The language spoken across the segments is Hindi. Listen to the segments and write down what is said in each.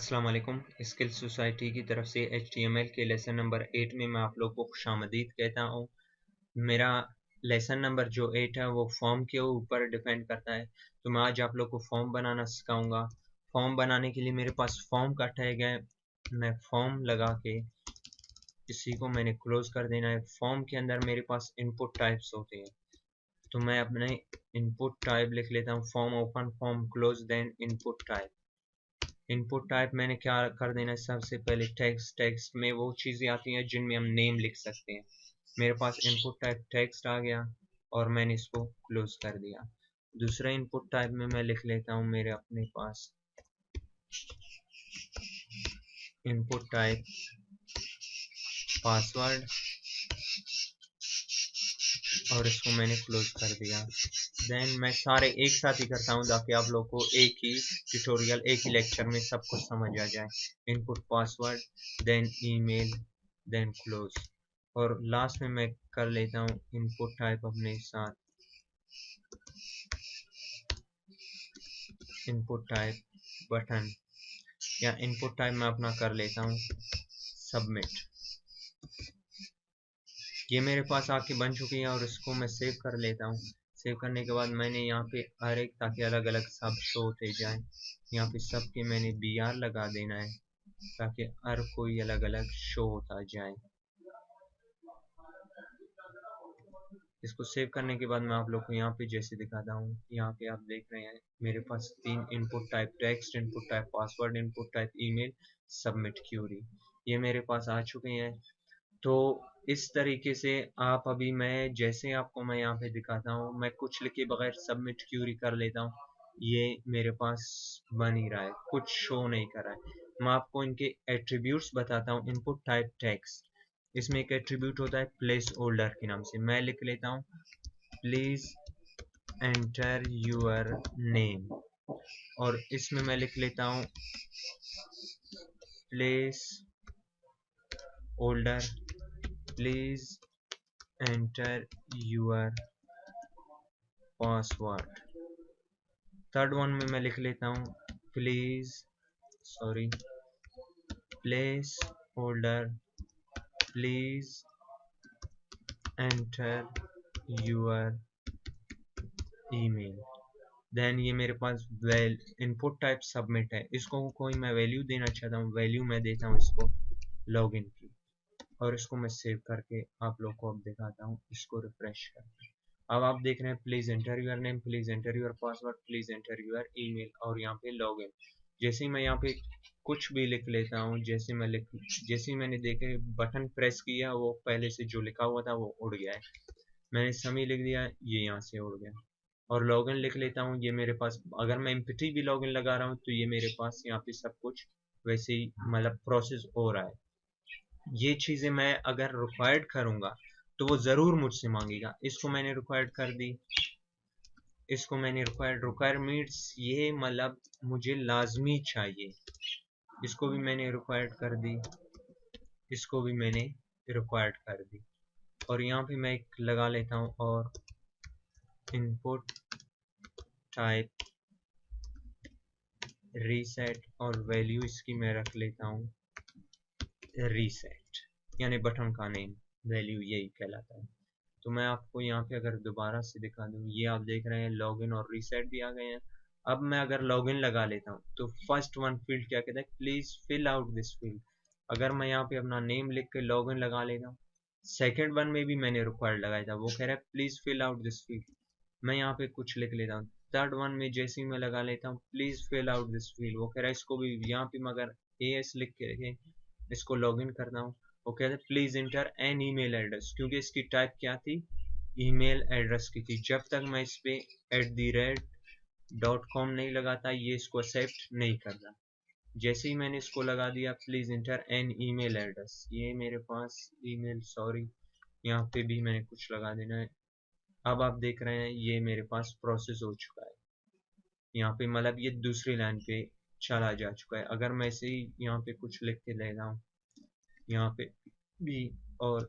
अस्सलाम वालेकुम। स्किल सोसाइटी की तरफ से HTML के लेसन नंबर 8 में मैं आप लोग को खुशामदीद कहता हूँ। मेरा लेसन नंबर जो 8 है वो फॉर्म के ऊपर डिपेंड करता है। तो मैं आज आप लोग को फॉर्म बनाना सिखाऊंगा। फॉर्म बनाने के लिए मेरे पास फॉर्म का टैग है। मैं फॉर्म लगा के इसी को मैंने क्लोज कर देना है। फॉर्म के अंदर मेरे पास इनपुट टाइप्स होते हैं, तो मैं अपने इनपुट टाइप लिख लेता हूँ। Form open, form close, then input type. Input type मैंने क्या कर देना है, सबसे पहले टेक्स्ट। टेक्स्ट में वो चीज़ें आती हैं जिनमें हम नेम लिख सकते हैं। मेरे पास इनपुट टाइप टेक्स्ट आ गया और मैंने इसको क्लोज कर दिया। दूसरा इनपुट टाइप में मैं लिख लेता हूँ मेरे अपने पास इनपुट टाइप पासवर्ड, और इसको मैंने क्लोज कर दिया। देन मैं सारे एक साथ ही करता हूँ ताकि आप लोग को एक ही ट्यूटोरियल, एक ही लेक्चर में सब कुछ समझ आ जाए। Input password, then email, then close, और लास्ट में मैं कर लेता हूँ इनपुट टाइप अपने साथ इनपुट टाइप बटन, या इनपुट टाइप मैं अपना कर लेता हूँ सबमिट। ये मेरे पास आके बन चुकी है और इसको मैं सेव कर लेता हूँ। सेव करने के बाद मैंने यहाँ पे हर एक, ताकि अलग अलग सब शो होते जाए, यहाँ पे सब के मैंने BR लगा देना है ताकि हर कोई अलग अलग शो होता जाए। इसको सेव करने के बाद मैं आप लोग को यहाँ पे जैसे दिखाता हूँ, यहाँ पे आप देख रहे हैं मेरे पास 3 input type text, input type password, input type email, submit query, ये मेरे पास आ चुके हैं। तो इस तरीके से आप अभी, मैं जैसे आपको मैं यहाँ पे दिखाता हूँ, मैं कुछ लिखे बगैर सबमिट क्यूरी कर लेता हूँ, ये मेरे पास बन ही रहा है, कुछ शो नहीं कर रहा है। मैं आपको इनके एट्रीब्यूट्स बताता हूँ। इनपुट टाइप टेक्स्ट, इसमें एक एट्रीब्यूट होता है प्लेस होल्डर के नाम से। मैं लिख लेता हूँ प्लीज एंटर यूर नेम, और इसमें मैं लिख लेता हूँ placeholder please enter your password. Third one में मैं लिख लेता हूँ placeholder please enter your email. Then ये मेरे पास इनपुट टाइप सबमिट है। इसको कोई मैं वैल्यू देना चाहता हूँ, वैल्यू मैं देता हूँ इसको लॉगिन की, और इसको मैं सेव करके आप लोग को अब दिखाता हूँ। इसको रिफ्रेश करके अब आप देख रहे हैं please enter your name, please enter your password, please enter your email, और यहाँ पे लॉगिन। जैसे ही मैं यहाँ पे कुछ भी लिख लेता हूँ, जैसे ही मैंने देखे बटन प्रेस किया, वो पहले से जो लिखा हुआ था वो उड़ गया है। मैंने समी लिख दिया, ये यहाँ से उड़ गया। और लॉगिन लिख लेता हूँ, ये मेरे पास, अगर मैं एम्प्टी भी लॉगिन लगा रहा हूँ तो ये मेरे पास यहाँ पे सब कुछ वैसे ही मतलब प्रोसेस हो रहा है। ये चीज़ें मैं अगर रिक्वायर्ड करूँगा तो वो ज़रूर मुझसे मांगेगा। इसको मैंने रिक्वायर्ड कर दी, इसको मैंने रिक्वायर मीन्स ये मतलब मुझे लाजमी चाहिए। इसको भी मैंने रिक्वायर्ड कर दी, इसको भी मैंने रिक्वायर्ड कर दी, और यहाँ पे मैं एक लगा लेता हूँ और इनपुट टाइप रीसेट, और वैल्यू इसकी मैं रख लेता हूँ रीसेट, यानी बटन का नेम वैल्यू यही कहलाता है। तो मैं आपको यहाँ पे अगर दोबारा से दिखा दूँ, ये आप देख रहे हैं लॉगिन और रीसेट भी आ गए हैं। अब मैं अगर लॉगिन लगा लेता हूँ तो फर्स्ट वन फील्ड क्या कहता है, please fill out this field. अगर मैं यहाँ पे अपना नेम लिख के लॉगिन लगा लेता हूँ, सेकेंड वन में भी मैंने रिक्वायर्ड लगाया था, वो कह रहा है please fill out this field. मैं यहाँ पे कुछ लिख लेता हूँ। थर्ड वन में जैसे ही मैं लगा लेता हूँ please fill out this field, वो कह रहा है इसको भी, यहाँ पे मगर AS लिख के इसको लॉगिन करता हूँ, वो कहते हैं please enter an email address, क्योंकि इसकी टाइप क्या थी, ईमेल एड्रेस की थी। जब तक मैं इस पे @.com नहीं लगाता ये इसको एक्सेप्ट नहीं करता। जैसे ही मैंने इसको लगा दिया please enter an email address, ये मेरे पास ईमेल, यहाँ पे भी मैंने कुछ लगा देना है। अब आप देख रहे हैं ये मेरे पास प्रोसेस हो चुका है। यहाँ पे मतलब ये दूसरी लाइन पे चला जा चुका है। अगर मैं इसे ही यहाँ पे कुछ लिख के ले रहा हूँ, यहाँ पे भी और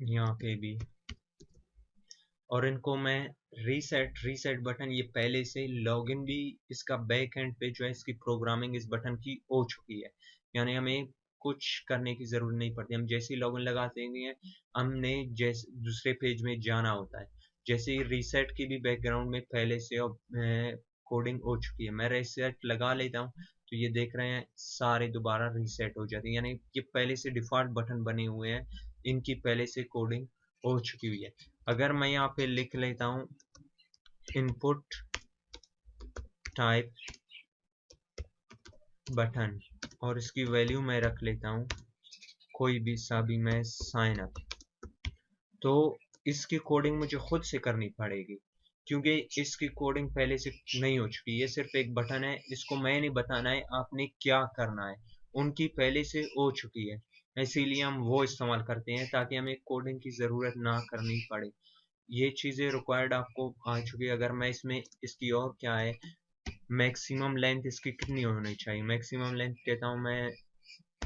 यहाँ पे भी, और इनको मैं रीसेट बटन, ये पहले से लॉगिन भी इसका बैक एंड पे जो है इसकी प्रोग्रामिंग इस बटन की हो चुकी है, यानी हमें कुछ करने की जरूरत नहीं पड़ती। हम जैसे ही लॉगिन लगा देंगे हमने जैसे दूसरे पेज में जाना होता है। जैसे ही रीसेट की भी बैकग्राउंड में पहले से कोडिंग हो चुकी है, मैं रीसेट लगा लेता हूँ तो ये देख रहे हैं सारे दोबारा रीसेट हो जाते हैं, यानी ये पहले से डिफॉल्ट बटन बने हुए हैं, इनकी पहले से कोडिंग हो चुकी हुई है। अगर मैं यहाँ पे लिख लेता हूँ इनपुट टाइप बटन और इसकी वैल्यू मैं रख लेता हूँ कोई भी सा भी, मैं साइन अप, तो इसकी कोडिंग मुझे खुद से करनी पड़ेगी क्योंकि इसकी कोडिंग पहले से नहीं हो चुकी। ये सिर्फ एक बटन है, इसको मैं नहीं बताना है आपने क्या करना है, उनकी पहले से हो चुकी है, इसीलिए हम वो इस्तेमाल करते हैं ताकि हमें कोडिंग की ज़रूरत ना करनी पड़े। ये चीज़ें रिक्वायर्ड आपको आ चुकी है। अगर मैं इसमें इसकी और क्या है, मैक्सिमम लेंथ इसकी कितनी होनी चाहिए, मैक्सिमम लेंथ कहता हूँ मैं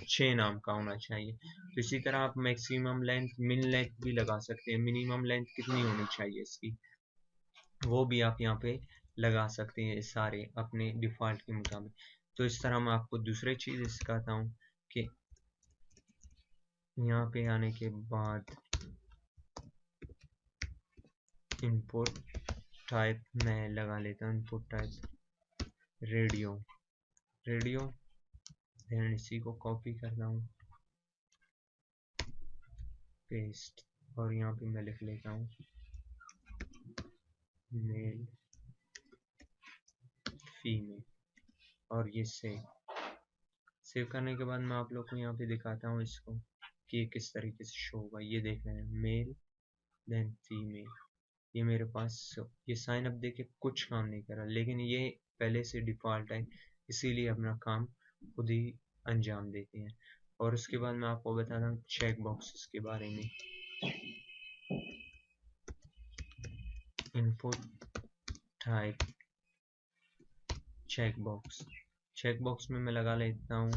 6 नाम का होना चाहिए। तो इसी तरह आप मैक्सिमम लेंथ मिन लेंथ भी लगा सकते हैं, मिनिमम लेंथ कितनी होनी चाहिए इसकी, वो भी आप यहाँ पे लगा सकते हैं सारे अपने डिफ़ॉल्ट के मुताबिक। तो इस तरह मैं आपको दूसरी चीज़ सिखाता हूँ कि यहाँ पे आने के बाद इनपुट टाइप मैं लगा लेता हूँ, input type radio, radio then इसी को कॉपी करता हूँ, पेस्ट, और यहाँ पे मैं लिख लेता हूँ मेल फीमेल, और ये सेव करने के बाद मैं आप लोग को यहाँ पे दिखाता हूँ इसको कि ये किस तरीके से शो होगा। ये देख रहे हैं मेल देन फीमेल, ये मेरे पास ये साइन अप देके कुछ काम नहीं कर रहा, लेकिन ये पहले से डिफ़ॉल्ट है इसीलिए अपना काम खुद ही अंजाम देते हैं। और उसके बाद मैं आपको बताता हूँ चेक बॉक्सेस के बारे में। इनपुट टाइप चेक बॉक्स में मैं लगा लेता हूँ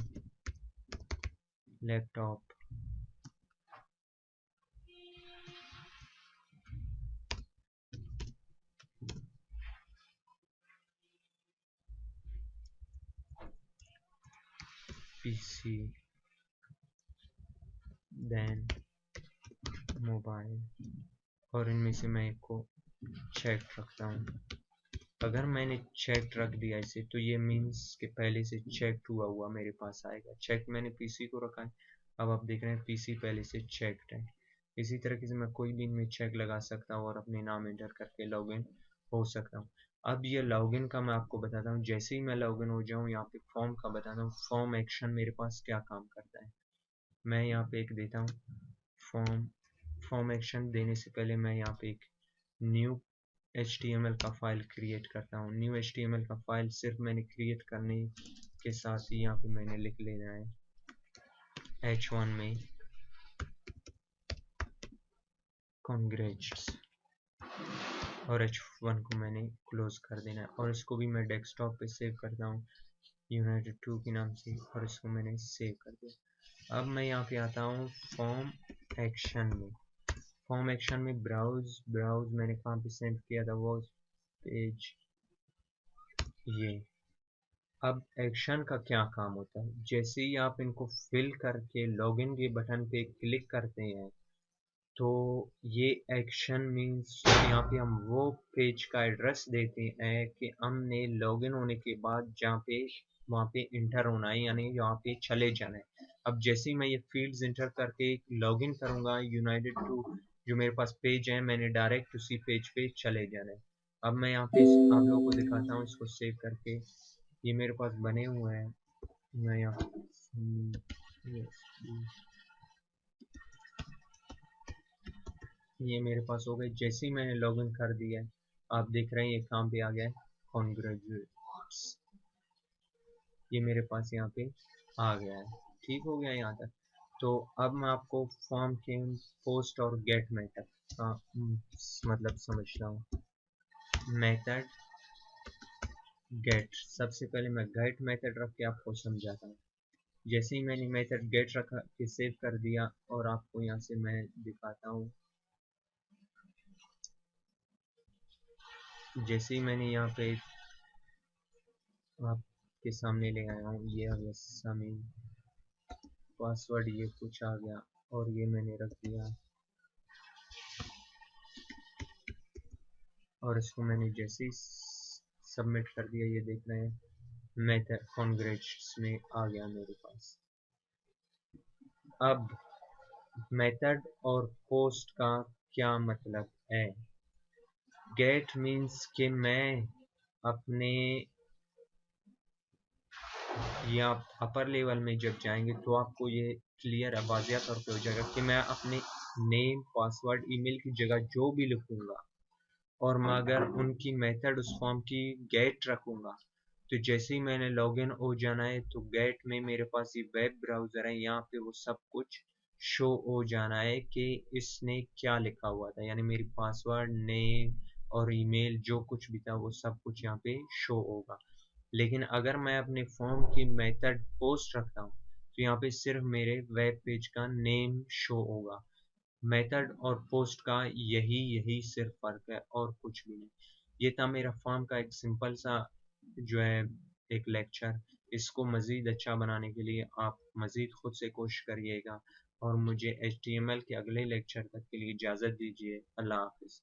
लैपटॉप, पीसी देन मोबाइल, और इनमें से मैं एक को चेक रखता हूँ। अगर मैंने चेक रख दिया इसे तो ये मीन्स कि पहले से चेक हुआ मेरे पास आएगा। चेक मैंने पीसी को रखा है, अब आप देख रहे हैं पीसी पहले से चेक्ड है। इसी तरीके से मैं कोई भी इनमें चेक लगा सकता हूँ और अपने नाम एंटर करके लॉगिन हो सकता हूँ। अब ये लॉगिन का मैं आपको बताता हूँ, जैसे ही मैं लॉगिन हो जाऊँ यहाँ पे फॉर्म का बताता हूँ, फॉर्म एक्शन मेरे पास क्या काम करता है। मैं यहाँ पे एक देता हूँ फॉर्म एक्शन देने से पहले मैं यहाँ पे एक न्यू HTML का फाइल क्रिएट करता हूँ। न्यू HTML का फाइल सिर्फ मैंने क्रिएट करने के साथ ही यहाँ पे मैंने लिख लेना है H1 में कॉन्ग्रेट्स, और H1 को मैंने क्लोज कर देना है, और इसको भी मैं डेस्कटॉप पे सेव करता हूँ यूनाइटेड 2 के नाम से, और इसको मैंने सेव कर दिया। अब मैं यहाँ पे आता हूँ फॉर्म एक्शन में। फॉर्म एक्शन में ब्राउज मैंने कहाँ पे सेंड किया था, वो पेज ये। अब एक्शन का क्या काम होता है, जैसे ही आप इनको फिल करके लॉगिन के बटन पे क्लिक करते हैं तो ये एक्शन मीन्स यहाँ पे हम वो पेज का एड्रेस देते हैं कि हमने लॉगिन होने के बाद जहाँ पे वहाँ पे इंटर होना है, यानी यहाँ पे चले जाना है। अब जैसे ही मैं ये फील्ड्स इंटर करके लॉगिन करूँगा यूनाइटेड टू जो मेरे पास पेज है, मैंने डायरेक्ट उसी पेज पे चले जाना है। अब मैं यहाँ पे आप लोगों को दिखाता हूँ इसको सेव करके, ये मेरे पास बने हुए हैं। मैं यहाँ ये मेरे पास हो गए। जैसे ही मैंने लॉगिन कर दिया है आप देख रहे हैं ये कहाँ पे आ गया है, कॉन्ग्रेचुलेट्स, ये मेरे पास यहाँ पे आ गया है। ठीक हो गया यहाँ तक। तो अब मैं आपको फॉर्म के पोस्ट और गेट मेथड का मतलब समझता हूँ। मेथड गेट, सबसे पहले मैं गेट मेथड रख के आपको समझाता हूँ। जैसे ही मैंने मेथड गेट रखा के सेव कर दिया, और आपको यहाँ से मैं दिखाता हूँ जैसे ही मैंने यहाँ पे आपके सामने ले आया हूँ, ये आ गया समी, पासवर्ड ये कुछ आ गया और ये मैंने रख दिया, और इसको मैंने जैसे ही सबमिट कर दिया, ये देख रहे हैं मेथड कॉन्ग्रेट्स में आ गया मेरे पास। अब मेथड और पोस्ट का क्या मतलब है? गेट मीन्स कि मैं अपने, या अपर लेवल में जब जाएंगे तो आपको ये क्लियर है, वाज़िया तौर पे हो जाएगा कि मैं अपने नेम, पासवर्ड, ईमेल की जगह जो भी लिखूंगा और मैं अगर उनकी मेथड उस फॉर्म की गेट रखूंगा, तो जैसे ही मैंने लॉगिन हो जाना है तो गेट में मेरे पास ये वेब ब्राउज़र है, यहाँ पे वो सब कुछ शो हो जाना है कि इसने क्या लिखा हुआ था, यानी मेरी पासवर्ड, नेम और ईमेल जो कुछ भी था वो सब कुछ यहाँ पे शो होगा। लेकिन अगर मैं अपने फॉर्म की मेथड पोस्ट रखता हूँ तो यहाँ पे सिर्फ मेरे वेब पेज का नेम शो होगा। मेथड और पोस्ट का यही यही सिर्फ फ़र्क है और कुछ भी नहीं। ये था मेरा फॉर्म का एक सिंपल सा जो है एक लेक्चर। इसको मज़ीद अच्छा बनाने के लिए आप मज़ीद खुद से कोशिश करिएगा और मुझे HTML के अगले लेक्चर तक के लिए इजाज़त दीजिए। अल्लाह हाफ़िज़।